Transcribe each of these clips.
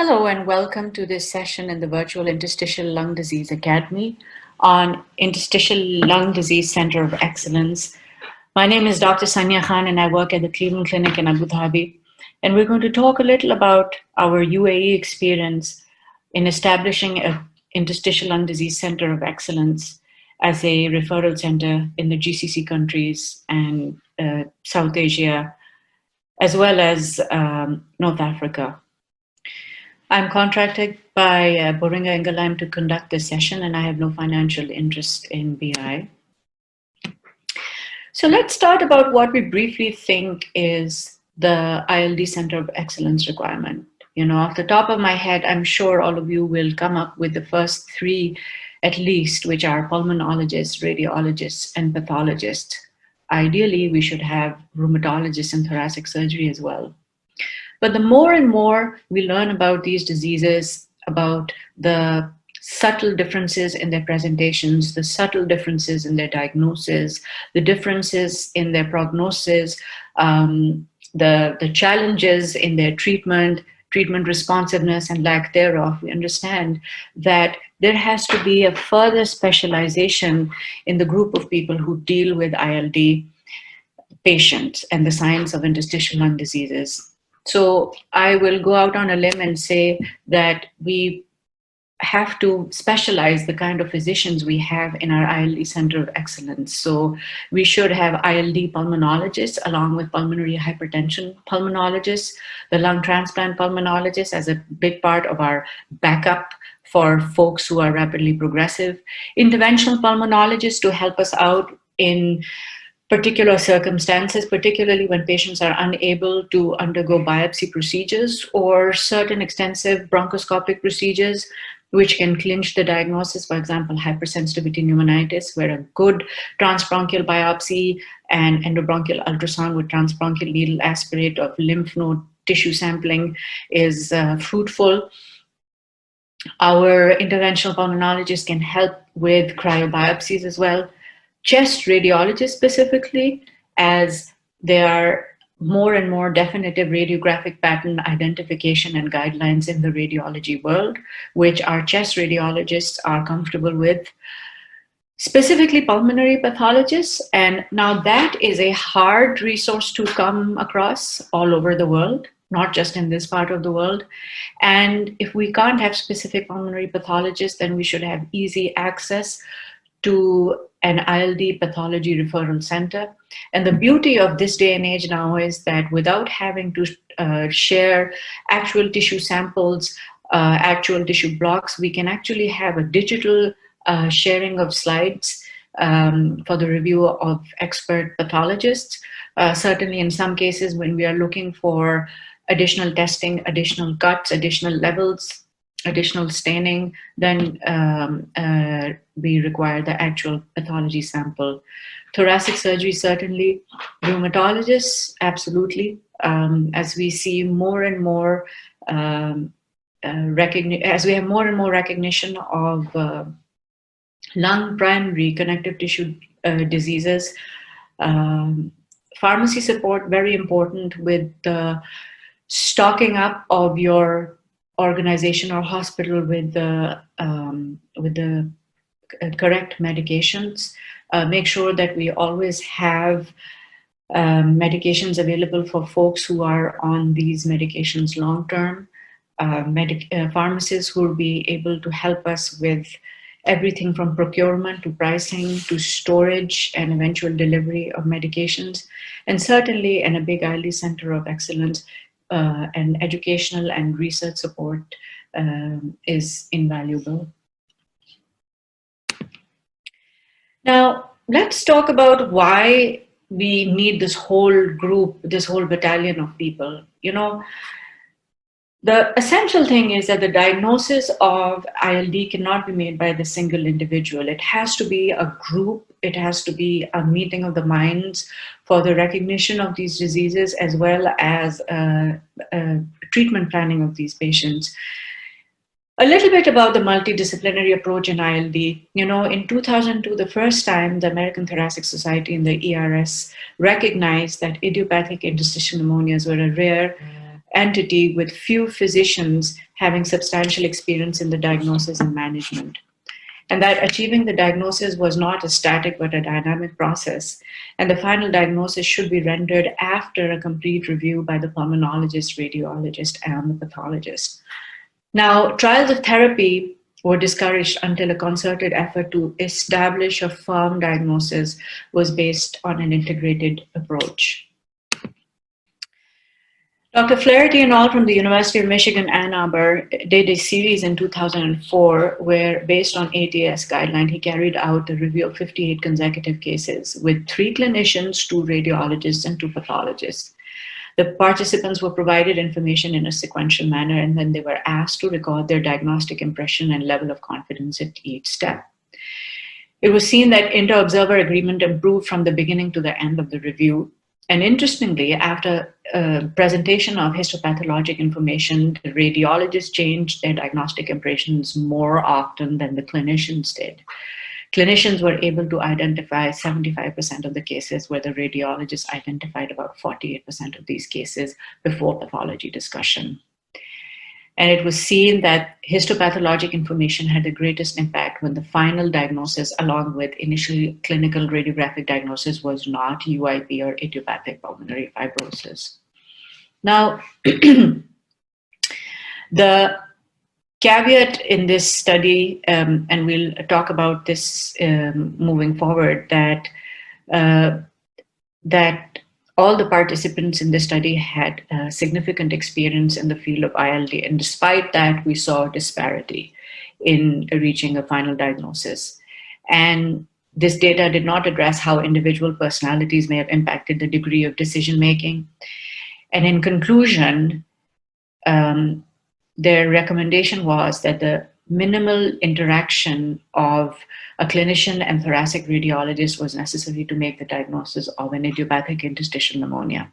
Hello and welcome to this session in the Virtual Interstitial Lung Disease Academy on Interstitial Lung Disease Center of Excellence. My name is Dr. Saniya Khan and I work at the Cleveland Clinic in Abu Dhabi. And we're going to talk a little about our UAE experience in establishing an Interstitial Lung Disease Center of Excellence as a referral center in the GCC countries and South Asia, as well as North Africa. I'm contracted by Boehringer Ingelheim to conduct this session, and I have no financial interest in BI. So let's start about what we briefly think is the ILD Center of Excellence requirement. You know, off the top of my head, I'm sure all of you will come up with the first three at least, which are pulmonologists, radiologists, and pathologists. Ideally, we should have rheumatologists and thoracic surgery as well. But the more and more we learn about these diseases, about the subtle differences in their presentations, the subtle differences in their diagnosis, the differences in their prognosis, the challenges in their treatment responsiveness and lack thereof, we understand that there has to be a further specialization in the group of people who deal with ILD patients and the science of interstitial lung diseases. So I will go out on a limb and say that we have to specialize the kind of physicians we have in our ILD Center of Excellence. So we should have ILD pulmonologists along with pulmonary hypertension pulmonologists, the lung transplant pulmonologists as a big part of our backup for folks who are rapidly progressive, interventional pulmonologists to help us out in particular circumstances, particularly when patients are unable to undergo biopsy procedures or certain extensive bronchoscopic procedures, which can clinch the diagnosis, for example, hypersensitivity pneumonitis, where a good transbronchial biopsy and endobronchial ultrasound with transbronchial needle aspirate of lymph node tissue sampling is fruitful. Our interventional pulmonologists can help with cryobiopsies as well. Chest radiologists specifically, as there are more and more definitive radiographic pattern identification and guidelines in the radiology world, which our chest radiologists are comfortable with. Specifically pulmonary pathologists, and now that is a hard resource to come across all over the world, not just in this part of the world. And if we can't have specific pulmonary pathologists, then we should have easy access to an ILD pathology referral center. And the beauty of this day and age now is that without having to share actual tissue samples, actual tissue blocks, we can actually have a digital sharing of slides for the review of expert pathologists. Certainly in some cases when we are looking for additional testing, additional cuts, additional levels, additional staining, then we require the actual pathology sample. Thoracic surgery, certainly. Rheumatologists, absolutely. As we see more and more as we have more and more recognition of lung primary connective tissue diseases, pharmacy support, very important with the stocking up of your organization or hospital with the correct medications. Make sure that we always have medications available for folks who are on these medications long term. Pharmacists who will be able to help us with everything from procurement to pricing to storage and eventual delivery of medications. And certainly in a big ILD Center of Excellence, and educational and research support is invaluable. Now, let's talk about why we need this whole group, this whole battalion of people. You know, the essential thing is that the diagnosis of ILD cannot be made by the single individual. It has to be a group. It has to be a meeting of the minds for the recognition of these diseases as well as treatment planning of these patients. A little bit about the multidisciplinary approach in ILD. You know, in 2002, the first time the American Thoracic Society and the ERS recognized that idiopathic interstitial pneumonias were a rare entity with few physicians having substantial experience in the diagnosis and management. And that achieving the diagnosis was not a static but a dynamic process. And the final diagnosis should be rendered after a complete review by the pulmonologist, radiologist, and the pathologist. Now, trials of therapy were discouraged until a concerted effort to establish a firm diagnosis was based on an integrated approach. Dr. Flaherty and all from the University of Michigan, Ann Arbor, did a series in 2004 where, based on ATS guideline, he carried out a review of 58 consecutive cases with 3 clinicians, 2 radiologists, and 2 pathologists. The participants were provided information in a sequential manner, and then they were asked to record their diagnostic impression and level of confidence at each step. It was seen that inter-observer agreement improved from the beginning to the end of the review. And interestingly, after presentation of histopathologic information, the radiologists changed their diagnostic impressions more often than the clinicians did. Clinicians were able to identify 75% of the cases, where the radiologists identified about 48% of these cases before pathology discussion. And it was seen that histopathologic information had the greatest impact when the final diagnosis, along with initial clinical radiographic diagnosis, was not UIP or idiopathic pulmonary fibrosis. Now, the caveat in this study, and we'll talk about this moving forward, that all the participants in the study had significant experience in the field of ILD, and despite that, we saw a disparity in reaching a final diagnosis. And this data did not address how individual personalities may have impacted the degree of decision-making. And in conclusion, their recommendation was that the minimal interaction of a clinician and thoracic radiologist was necessary to make the diagnosis of an idiopathic interstitial pneumonia.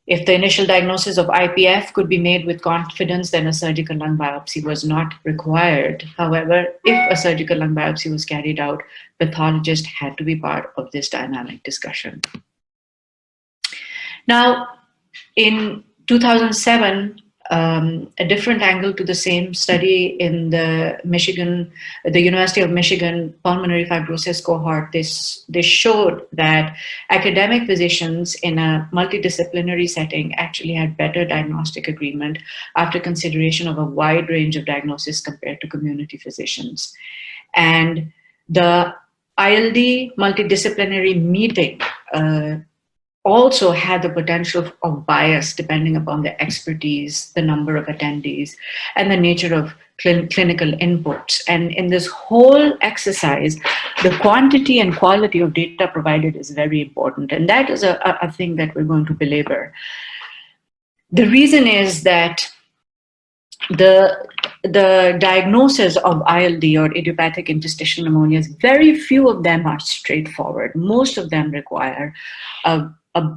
If the initial diagnosis of IPF could be made with confidence, then a surgical lung biopsy was not required. However, if a surgical lung biopsy was carried out, pathologists had to be part of this dynamic discussion. Now, in 2007, a different angle to the same study in the University of Michigan pulmonary fibrosis cohort, they showed that academic physicians in a multidisciplinary setting actually had better diagnostic agreement after consideration of a wide range of diagnoses compared to community physicians. And the ILD multidisciplinary meeting also had the potential of bias depending upon the expertise, the number of attendees, and the nature of clinical inputs. And in this whole exercise, the quantity and quality of data provided is very important. And that is a thing that we're going to belabor. The reason is that the diagnosis of ILD or idiopathic interstitial pneumonias, very few of them are straightforward. Most of them require a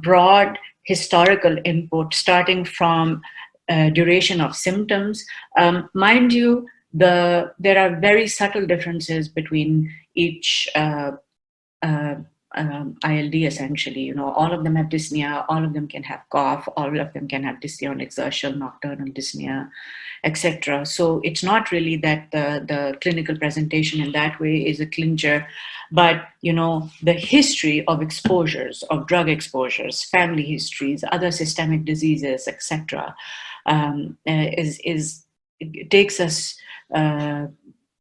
broad historical input starting from duration of symptoms. Mind you, there are very subtle differences between each ILD essentially. You know, all of them have dyspnea, all of them can have cough, all of them can have dyspnea on exertion, nocturnal dyspnea, etc. So it's not really that the clinical presentation in that way is a clincher, but you know, the history of exposures, of drug exposures, family histories, other systemic diseases, etc., it takes us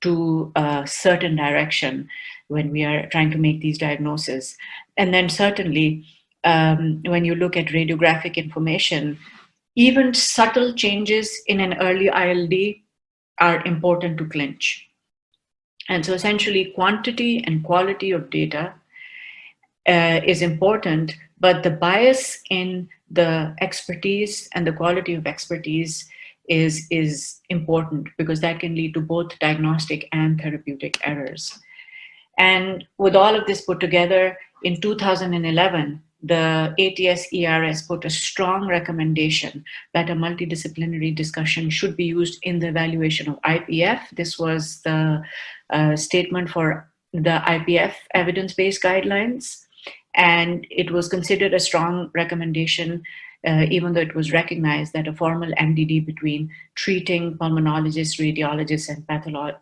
to a certain direction when we are trying to make these diagnoses. And then certainly, when you look at radiographic information, even subtle changes in an early ILD are important to clinch. And so essentially, quantity and quality of data is important, but the bias in the expertise and the quality of expertise is important, because that can lead to both diagnostic and therapeutic errors. And with all of this put together, in 2011, the ATS-ERS put a strong recommendation that a multidisciplinary discussion should be used in the evaluation of IPF. This was the statement for the IPF evidence-based guidelines, and it was considered a strong recommendation even though it was recognized that a formal MDD between treating pulmonologists, radiologists, and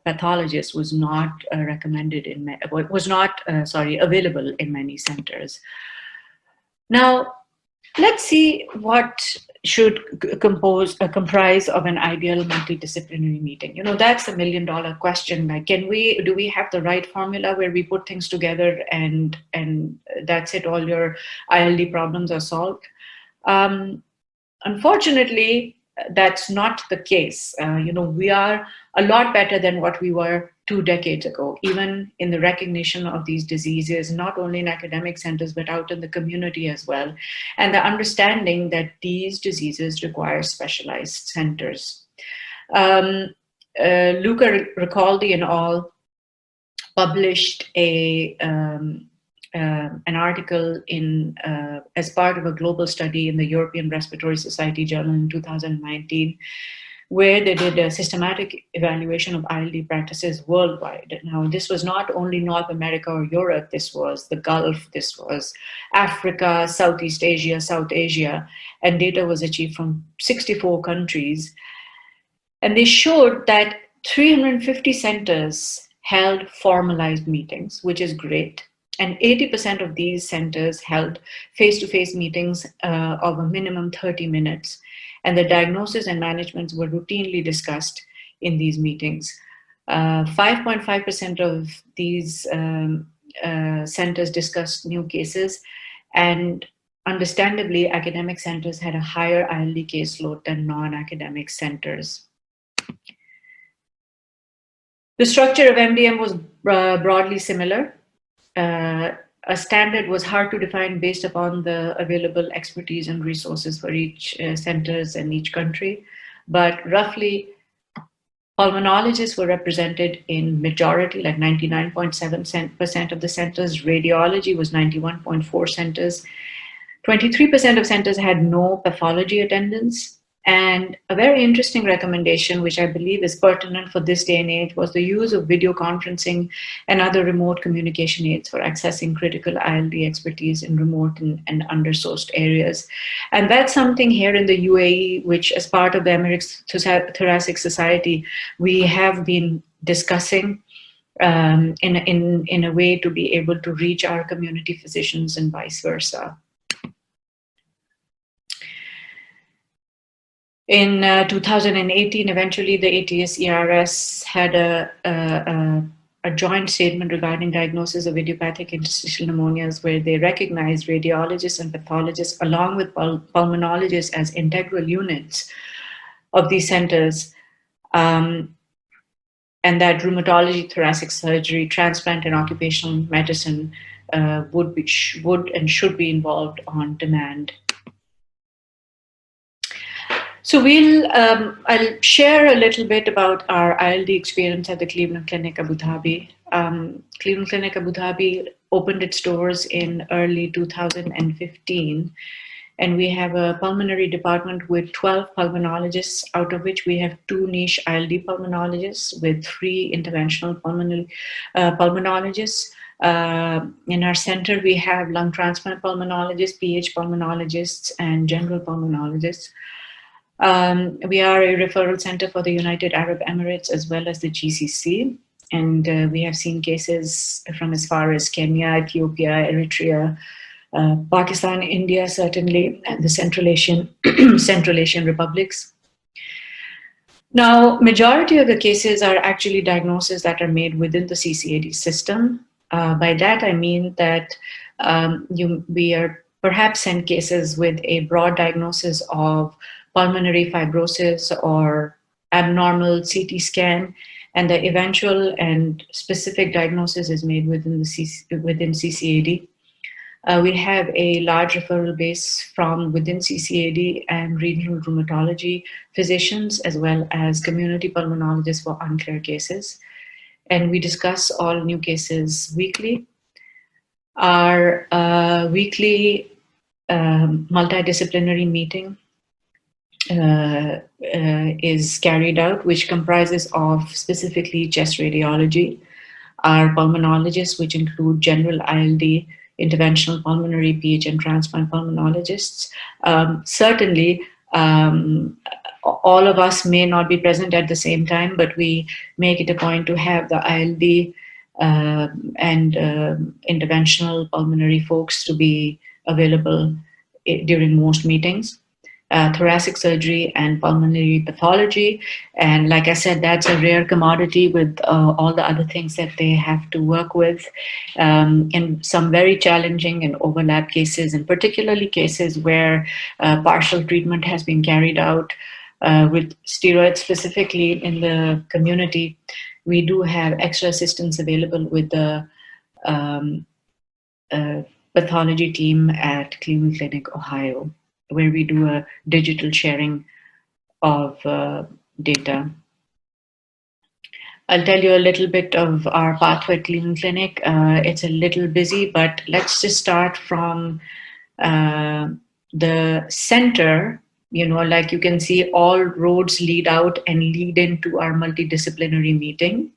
pathologists was not available in many centers. Now, let's see what should comprise of an ideal multidisciplinary meeting. You know, that's a million-dollar question. Like, do we have the right formula where we put things together and that's it, all your ILD problems are solved? Unfortunately, that's not the case. You know, we are a lot better than what we were 2 decades ago, even in the recognition of these diseases, not only in academic centers, but out in the community as well. And the understanding that these diseases require specialized centers. Luca Ricaldi and all published an article as part of a global study in the European Respiratory Society Journal in 2019, where they did a systematic evaluation of ILD practices worldwide. Now, this was not only North America or Europe, this was the Gulf, this was Africa, Southeast Asia, South Asia, and data was achieved from 64 countries. And they showed that 350 centers held formalized meetings, which is great. And 80% of these centers held face-to-face meetings of a minimum 30 minutes. And the diagnosis and management were routinely discussed in these meetings. 5.5% of these centers discussed new cases, and understandably, academic centers had a higher ILD caseload than non-academic centers. The structure of MDM was broadly similar. A standard was hard to define based upon the available expertise and resources for each centers and each country. But roughly, pulmonologists were represented in majority, like 99.7% of the centers. Radiology was 91.4 centers. 23% of centers had no pathology attendance. And a very interesting recommendation, which I believe is pertinent for this day and age, was the use of video conferencing and other remote communication aids for accessing critical ILD expertise in remote and undersourced areas. And that's something here in the UAE, which as part of the Emirates Thoracic Society, we have been discussing in a way to be able to reach our community physicians and vice versa. In 2018, eventually the ATS-ERS had a joint statement regarding diagnosis of idiopathic interstitial pneumonias, where they recognized radiologists and pathologists along with pulmonologists as integral units of these centers, and that rheumatology, thoracic surgery, transplant, and occupational medicine would and should be involved on demand. So I'll share a little bit about our ILD experience at the Cleveland Clinic Abu Dhabi. Cleveland Clinic Abu Dhabi opened its doors in early 2015, and we have a pulmonary department with 12 pulmonologists, out of which we have 2 niche ILD pulmonologists with 3 interventional pulmonologists. In our center, we have lung transplant pulmonologists, PH pulmonologists, and general pulmonologists. We are a referral center for the United Arab Emirates as well as the GCC. And we have seen cases from as far as Kenya, Ethiopia, Eritrea, Pakistan, India, certainly, and the Central Asian republics. Now, majority of the cases are actually diagnoses that are made within the CCAD system. By that, I mean that we are perhaps sent cases with a broad diagnosis of pulmonary fibrosis or abnormal CT scan, and the eventual and specific diagnosis is made within CCAD. We have a large referral base from within CCAD and regional rheumatology physicians, as well as community pulmonologists for unclear cases. And we discuss all new cases weekly. Our weekly multidisciplinary meeting is carried out, which comprises of specifically chest radiology, our pulmonologists, which include general ILD, interventional pulmonary PH and transplant pulmonologists. Certainly, all of us may not be present at the same time, but we make it a point to have the ILD and interventional pulmonary folks to be available during most meetings. Thoracic surgery and pulmonary pathology. And like I said, that's a rare commodity with all the other things that they have to work with. In some very challenging and overlap cases, and particularly cases where partial treatment has been carried out with steroids specifically in the community, we do have extra assistance available with the pathology team at Cleveland Clinic, Ohio, where we do a digital sharing of data. I'll tell you a little bit of our pathway at Cleveland Clinic. It's a little busy, but let's just start from the center. You know, like you can see, all roads lead out and lead into our multidisciplinary meeting.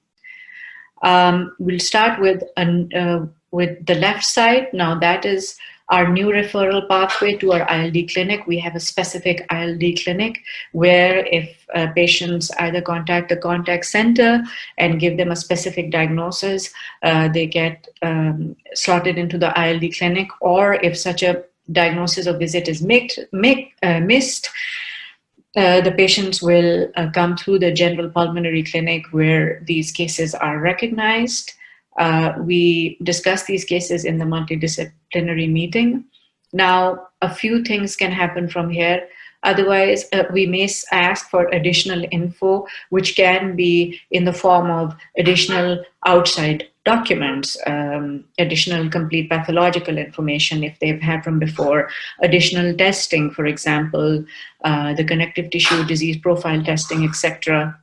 We'll start with the left side. Now that is our new referral pathway to our ILD clinic. We have a specific ILD clinic where if patients either contact the contact center and give them a specific diagnosis, they get slotted into the ILD clinic, or if such a diagnosis or visit is missed, the patients will come through the general pulmonary clinic where these cases are recognized. We discuss these cases in the multidisciplinary meeting. Now, a few things can happen from here. Otherwise, we may ask for additional info, which can be in the form of additional outside documents, additional complete pathological information if they've had from before, additional testing, for example, the connective tissue disease profile testing, etc.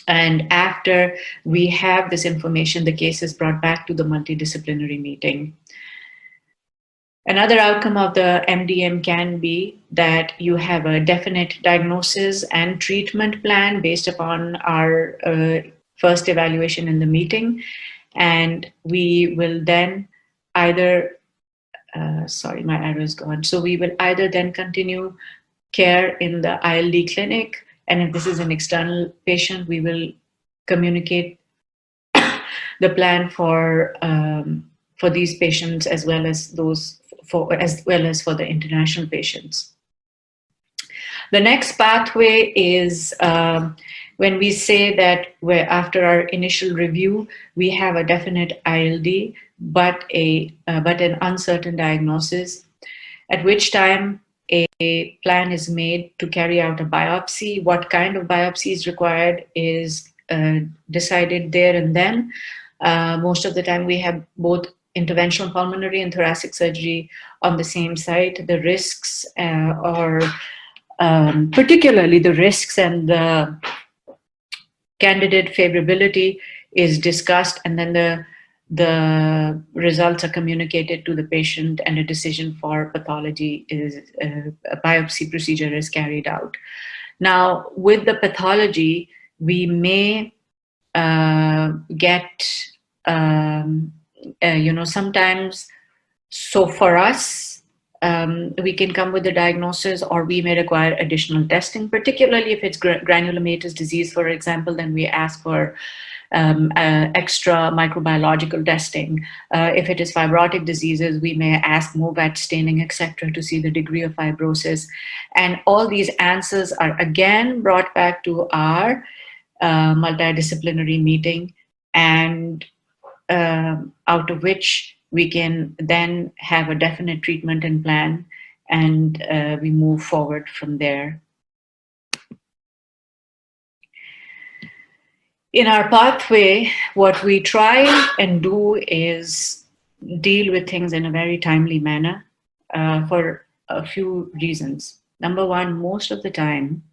And after we have this information, the case is brought back to the multidisciplinary meeting. Another outcome of the MDM can be that you have a definite diagnosis and treatment plan based upon our first evaluation in the meeting. And we will then either, sorry, my arrow is gone. So we will either then continue care in the ILD clinic, and if this is an external patient, we will communicate the plan for these patients as well as for the international patients. The next pathway is when we say that after our initial review, we have a definite ILD, but an uncertain diagnosis, at which time a plan is made to carry out a biopsy. What kind of biopsy is required is decided there and then. Most of the time we have both interventional pulmonary and thoracic surgery on the same site. The risks particularly the risks and the candidate favorability is discussed, and then the results are communicated to the patient, and a decision for pathology is a biopsy procedure is carried out. Now, with the pathology, we may get sometimes. So for us, we can come with the diagnosis, or we may require additional testing, particularly if it's granulomatous disease, for example. Then we ask for extra microbiological testing. If it is fibrotic diseases, we may ask MOVAT staining, etc., to see the degree of fibrosis. And all these answers are again brought back to our multidisciplinary meeting, and out of which we can then have a definite treatment and plan, and we move forward from there. In our pathway, what we try and do is deal with things in a very timely manner for a few reasons. Number one, most of the time,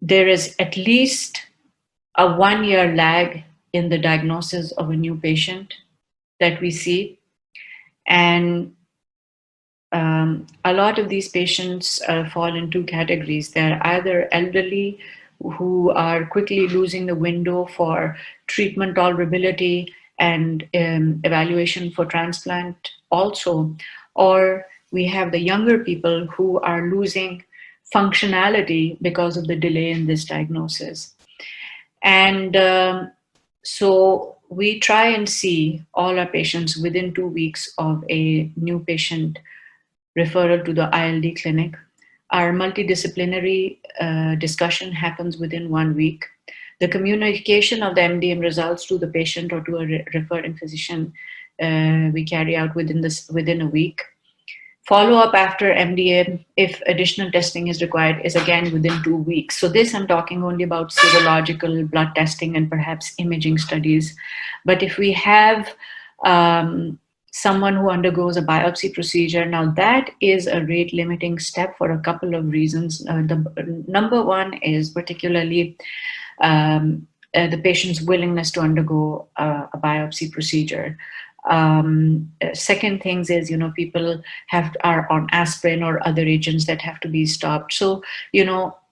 there is at least a 1-year lag in the diagnosis of a new patient that we see. And a lot of these patients fall in two categories. They're either elderly who are quickly losing the window for treatment tolerability and evaluation for transplant also, or we have the younger people who are losing functionality because of the delay in this diagnosis. And so we try and see all our patients within 2 weeks of a new patient referral to the ILD clinic. Our multidisciplinary discussion happens within 1 week. The communication of the MDM results to the patient or to a referring physician we carry out within a week. Follow-up after MDM, if additional testing is required, is again within 2 weeks. So this, I'm talking only about serological blood testing and perhaps imaging studies. But if we have someone who undergoes a biopsy procedure, now that is a rate limiting step for a couple of reasons. The number one is particularly the patient's willingness to undergo a biopsy procedure. Second things is, people are on aspirin or other agents that have to be stopped. So,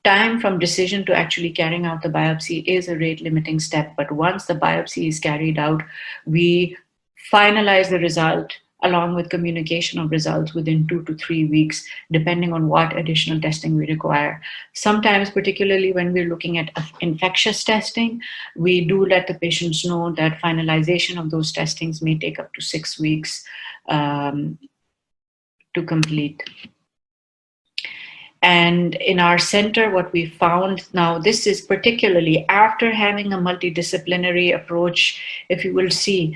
time from decision to actually carrying out the biopsy is a rate limiting step. But once the biopsy is carried out, we finalize the result along with communication of results within 2 to 3 weeks, depending on what additional testing we require. Sometimes, particularly when we're looking at infectious testing, we do let the patients know that finalization of those testings may take up to 6 weeks to complete. And in our center, what we found, now this is particularly after having a multidisciplinary approach, if you will see,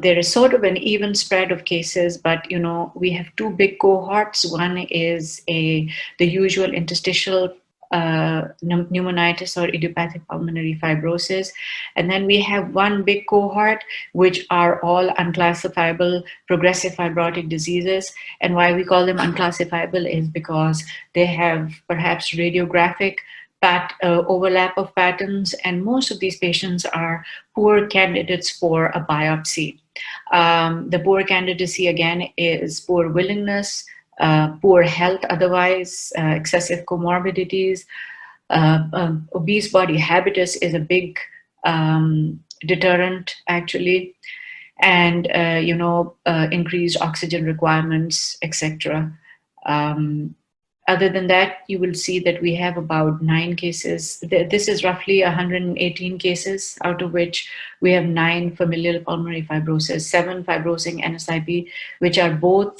there is sort of an even spread of cases, but we have two big cohorts. One is the usual interstitial pneumonitis or idiopathic pulmonary fibrosis. And then we have one big cohort, which are all unclassifiable progressive fibrotic diseases. And why we call them unclassifiable is because they have perhaps radiographic overlap of patterns, and most of these patients are poor candidates for a biopsy. The poor candidacy, again, is poor willingness, poor health otherwise, excessive comorbidities. Obese body habitus is a big deterrent, actually, and increased oxygen requirements, etc. Other than that, you will see that we have about 9 cases. This is roughly 118 cases, out of which we have 9 familial pulmonary fibrosis, 7 fibrosing NSIP, which are both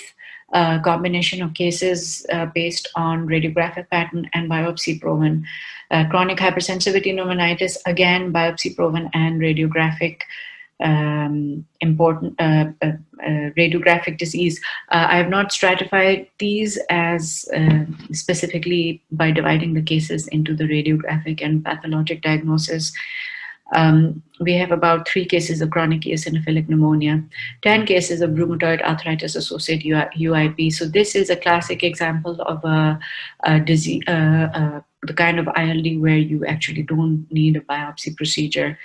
a combination of cases based on radiographic pattern and biopsy proven. Chronic hypersensitivity pneumonitis, again, biopsy proven and radiographic radiographic disease. I have not stratified these as specifically by dividing the cases into the radiographic and pathologic diagnosis. We have about 3 cases of chronic eosinophilic pneumonia, 10 cases of rheumatoid arthritis associated UIP. So this is a classic example of a disease, the kind of ILD where you actually don't need a biopsy procedure.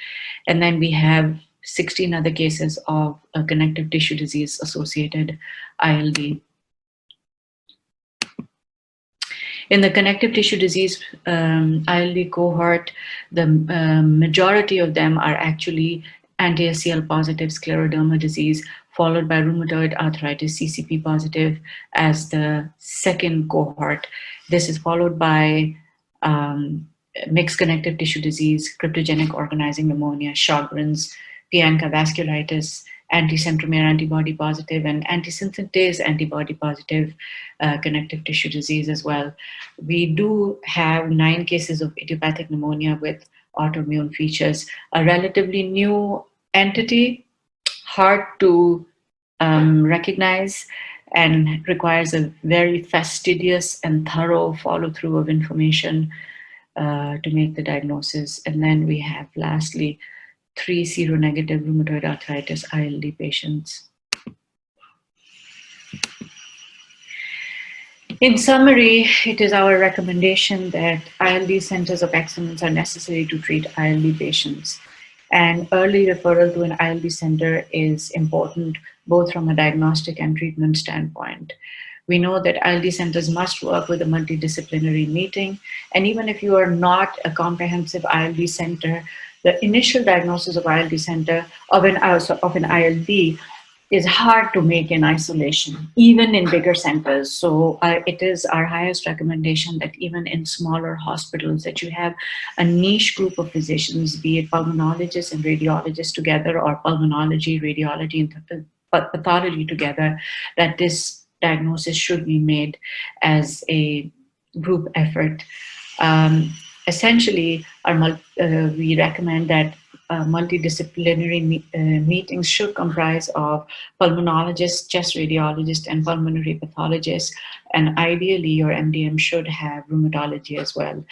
And then we have 16 other cases of connective tissue disease associated ILD. In the connective tissue disease ILD cohort, the majority of them are actually anti-SCL positive scleroderma disease, followed by rheumatoid arthritis CCP positive as the second cohort. This is followed by mixed connective tissue disease, cryptogenic organizing pneumonia, Sjogren's, Pianka vasculitis, anti-centromere antibody positive, and antisynthetase antibody positive connective tissue disease as well. We do have 9 cases of idiopathic pneumonia with autoimmune features, a relatively new entity, hard to recognize, and requires a very fastidious and thorough follow-through of information to make the diagnosis. And then we have, lastly, 3 seronegative rheumatoid arthritis ILD patients. In summary, it is our recommendation that ILD centers of excellence are necessary to treat ILD patients. And early referral to an ILD center is important, both from a diagnostic and treatment standpoint. We know that ILD centers must work with a multidisciplinary meeting. And even if you are not a comprehensive ILD center, the initial diagnosis of ILD center of an ILD is hard to make in isolation, even in bigger centers. So it is our highest recommendation that even in smaller hospitals, that you have a niche group of physicians, be it pulmonologists and radiologists together, or pulmonology, radiology, and pathology together, that this diagnosis should be made as a group effort. Um, Essentially, we recommend that multidisciplinary meetings should comprise of pulmonologists, chest radiologists, and pulmonary pathologists. And ideally, your MDM should have rheumatology as well.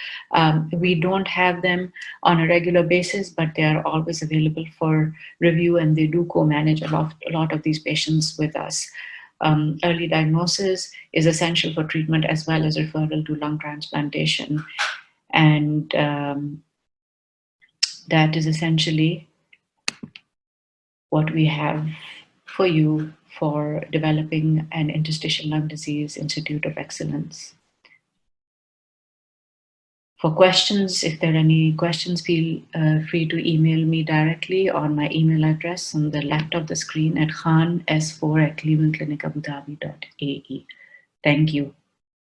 We don't have them on a regular basis, but they are always available for review, and they do co-manage a lot of these patients with us. Early diagnosis is essential for treatment as well as referral to lung transplantation. And that is essentially what we have for you for developing an interstitial lung disease Institute of Excellence. For questions, if there are any questions, feel free to email me directly on my email address on the left of the screen at khan4@clevelandclinicabudhabi.ae. Thank you.